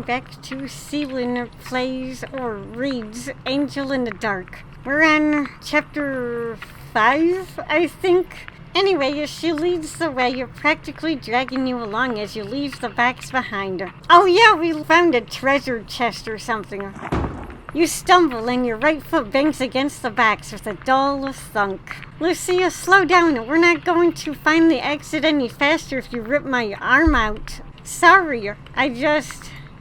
welcome back to Seelin Plays or Reads Angel in the Dark. We're on chapter 5, I think. Anyway, as she leads the way, you're practically dragging you along as you leave the box behind her. Oh yeah, we found a treasure chest or something. You stumble and your right foot bangs against the box with a dull thunk. Lucia, slow down. We're not going to find the exit any faster if you rip my arm out. Sorry,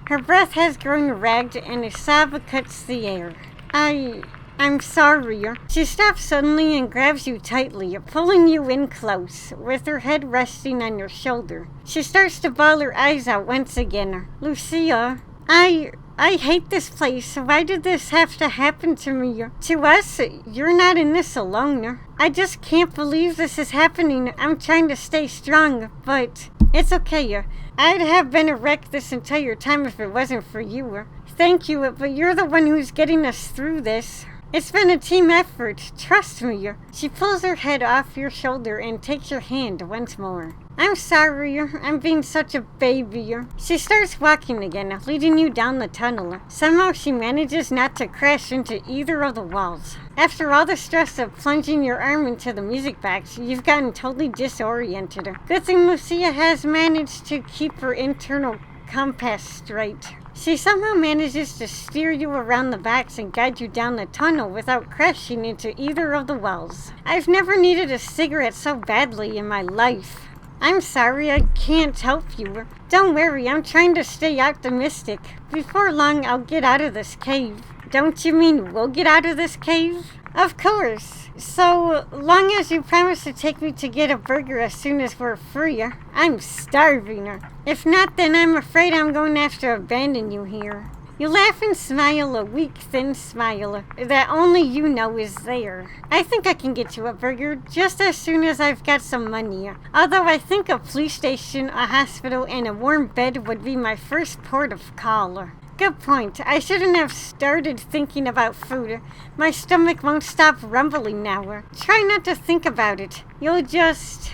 Her breath has grown ragged and a sob cuts the air. I'm sorry. She stops suddenly and grabs you tightly, pulling you in close, with her head resting on your shoulder. She starts to bawl her eyes out once again. Lucia, I hate this place. Why did this have to happen to me? To us, you're not in this alone. I just can't believe this is happening. I'm trying to stay strong, but it's okay. I'd have been a wreck this entire time if it wasn't for you. Thank you, but you're the one who's getting us through this. It's been a team effort, trust me. She pulls her head off your shoulder and takes your hand once more. I'm sorry, I'm being such a baby. She starts walking again, leading you down the tunnel. Somehow she manages not to crash into either of the walls. After all the stress of plunging your arm into the music box, you've gotten totally disoriented. Good thing Lucia has managed to keep her internal compass straight. She somehow manages to steer you around the box and guide you down the tunnel without crashing into either of the walls. I've never needed a cigarette so badly in my life. I'm sorry, I can't help you. Don't worry, I'm trying to stay optimistic. Before long, I'll get out of this cave. Don't you mean we'll get out of this cave? Of course. So long as you promise to take me to get a burger as soon as we're free. I'm starving. If not, then I'm afraid I'm going to have to abandon you here. You laugh and smile, a weak, thin smile that only you know is there. I think I can get you a burger just as soon as I've got some money. Although I think a police station, a hospital, and a warm bed would be my first port of call. Good point. I shouldn't have started thinking about food. My stomach won't stop rumbling now. Try not to think about it. You'll just...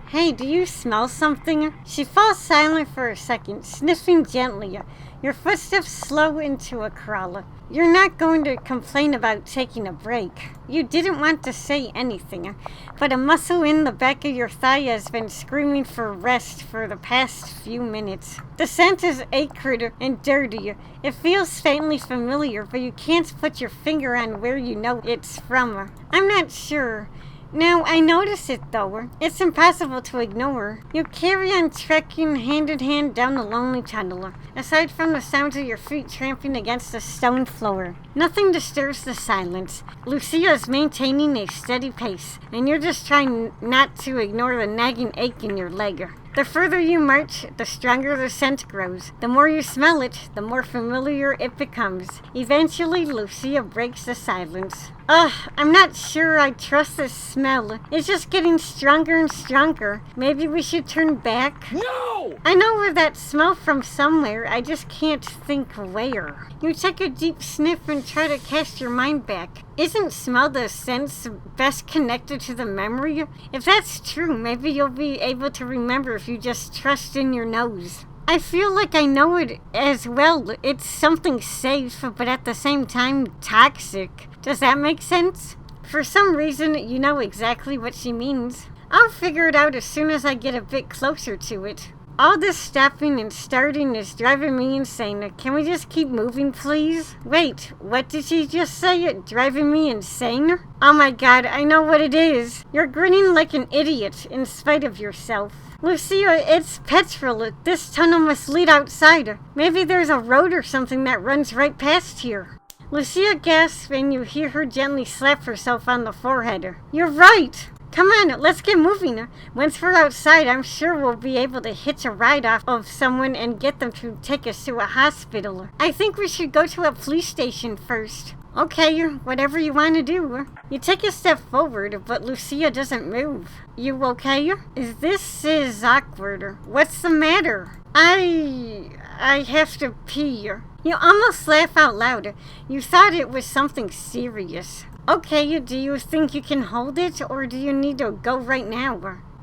Hey, do you smell something? She falls silent for a second, sniffing gently. Your footsteps slow into a crawl. You're not going to complain about taking a break. You didn't want to say anything, but a muscle in the back of your thigh has been screaming for rest for the past few minutes. The scent is acrid and dirty. It feels faintly familiar, but you can't put your finger on where you know it's from. I'm not sure. Now, I notice it though. It's impossible to ignore. You carry on trekking hand in hand down the lonely tunnel. Aside from the sounds of your feet tramping against the stone floor, nothing disturbs the silence. Lucia is maintaining a steady pace, and you're just trying not to ignore the nagging ache in your leg. The further you march, the stronger the scent grows. The more you smell it, the more familiar it becomes. Eventually, Lucia breaks the silence. I'm not sure I trust this smell. It's just getting stronger and stronger. Maybe we should turn back? No! I know where that smell from somewhere. I just can't think where. You take a deep sniff and try to cast your mind back. Isn't smell the sense best connected to the memory? If that's true, maybe you'll be able to remember if you just trust in your nose. I feel like I know it as well. It's something safe, but at the same time, toxic. Does that make sense? For some reason, you know exactly what she means. I'll figure it out as soon as I get a bit closer to it. All this stopping and starting is driving me insane. Can we just keep moving, please? Wait, what did she just say? Driving me insane? Oh my god, I know what it is. You're grinning like an idiot in spite of yourself. Lucia, it's petrol. This tunnel must lead outside. Maybe there's a road or something that runs right past here. Lucia gasps and you hear her gently slap herself on the forehead. You're right! Come on, let's get moving. Once we're outside, I'm sure we'll be able to hitch a ride off of someone and get them to take us to a hospital. I think we should go to a police station first. Okay, whatever you want to do. You take a step forward, but Lucia doesn't move. You okay? This is awkward. What's the matter? I have to pee. You almost laugh out loud. You thought it was something serious. Okay, do you think you can hold it, or do you need to go right now?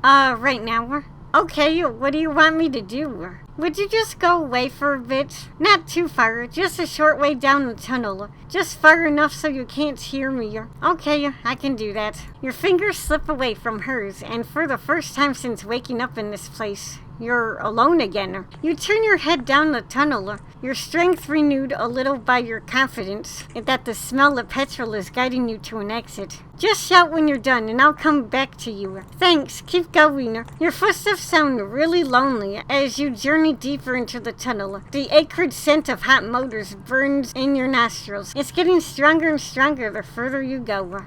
Right now? Okay, what do you want me to do? Would you just go away for a bit? Not too far, just a short way down the tunnel. Just far enough so you can't hear me. Okay, I can do that. Your fingers slip away from hers, and for the first time since waking up in this place, you're alone again. You turn your head down the tunnel, your strength renewed a little by your confidence that the smell of petrol is guiding you to an exit. Just shout when you're done and I'll come back to you. Thanks, keep going. Your footsteps sound really lonely as you journey deeper into the tunnel. The acrid scent of hot motors burns in your nostrils. It's getting stronger and stronger the further you go.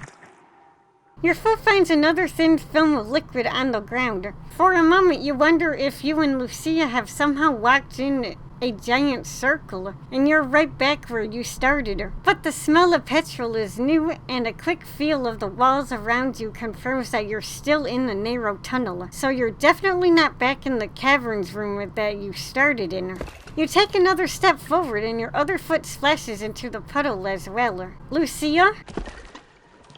Your foot finds another thin film of liquid on the ground. For a moment you wonder if you and Lucia have somehow walked in a giant circle, and you're right back where you started. But the smell of petrol is new, and a quick feel of the walls around you confirms that you're still in the narrow tunnel. So you're definitely not back in the caverns room that you started in. You take another step forward, and your other foot splashes into the puddle as well. Lucia?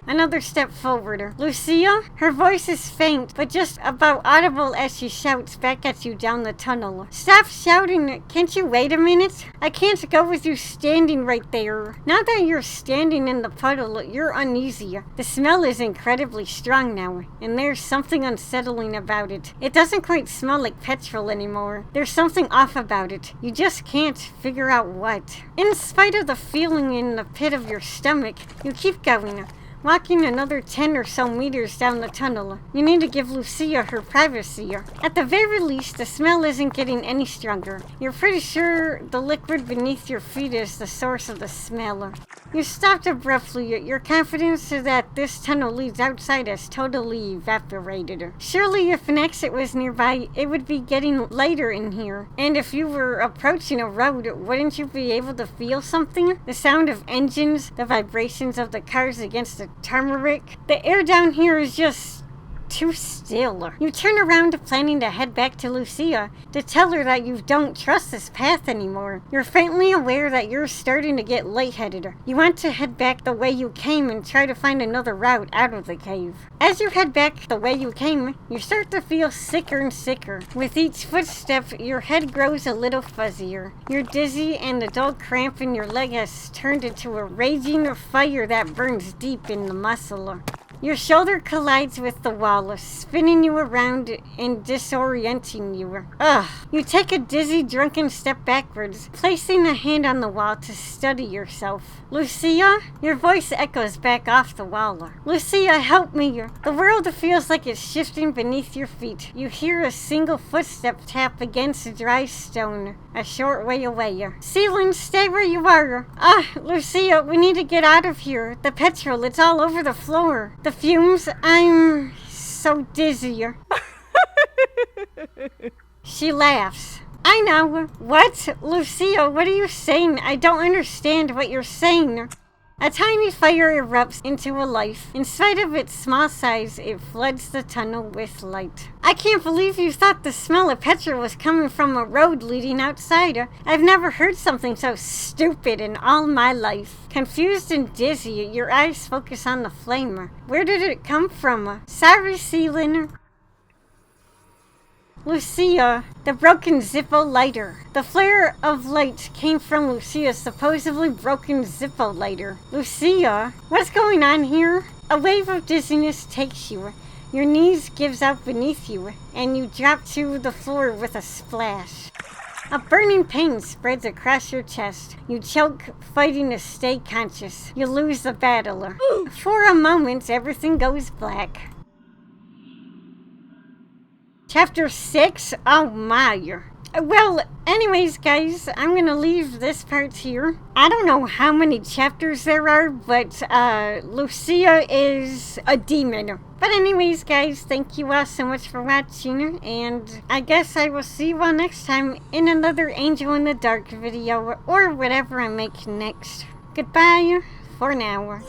Another step forward. Lucia? Her voice is faint, but just about audible as she shouts back at you down the tunnel. Stop shouting. Can't you wait a minute? I can't go with you standing right there. Now that you're standing in the puddle, you're uneasy. The smell is incredibly strong now, and there's something unsettling about it. It doesn't quite smell like petrol anymore. There's something off about it. You just can't figure out what. In spite of the feeling in the pit of your stomach, you keep going. Walking another 10 or so meters down the tunnel, you need to give Lucia her privacy. At the very least, the smell isn't getting any stronger. You're pretty sure the liquid beneath your feet is the source of the smell. You stopped abruptly. Your confidence that this tunnel leads outside has totally evaporated. Surely if an exit was nearby, it would be getting lighter in here. And if you were approaching a road, wouldn't you be able to feel something? The sound of engines, the vibrations of the cars against the tarmac. The air down here is just too still. You turn around planning to head back to Lucia to tell her that you don't trust this path anymore. You're faintly aware that you're starting to get lightheaded. You want to head back the way you came and try to find another route out of the cave. As you head back the way you came, you start to feel sicker and sicker. With each footstep, your head grows a little fuzzier. You're dizzy and the dull cramp in your leg has turned into a raging fire that burns deep in the muscle. Your shoulder collides with the wall, spinning you around and disorienting you. Ugh! You take a dizzy, drunken step backwards, placing a hand on the wall to steady yourself. Lucia? Your voice echoes back off the wall. Lucia, help me! The world feels like it's shifting beneath your feet. You hear a single footstep tap against dry stone, a short way away. Ceiling, stay where you are! Lucia, we need to get out of here. The petrol, it's all over the floor. The fumes, I'm so dizzy. She laughs. I know. What? Lucia, what are you saying? I don't understand what you're saying. A tiny fire erupts into a life. In spite of its small size, it floods the tunnel with light. I can't believe you thought the smell of petrol was coming from a road leading outside. I've never heard something so stupid in all my life. Confused and dizzy, your eyes focus on the flame. Where did it come from? Sorry, Ceiling. Lucia, the broken Zippo lighter. The flare of light came from Lucia's supposedly broken Zippo lighter. Lucia, what's going on here? A wave of dizziness takes you. Your knees gives out beneath you, and you drop to the floor with a splash. A burning pain spreads across your chest. You choke, fighting to stay conscious. You lose the battle. For a moment, everything goes black. Chapter 6? Oh my. Well, anyways, guys, I'm gonna leave this part here. I don't know how many chapters there are, but Lucia is a demon. But anyways, guys, thank you all so much for watching, and I guess I will see you all next time in another Angel in the Dark video, or whatever I make next. Goodbye for now.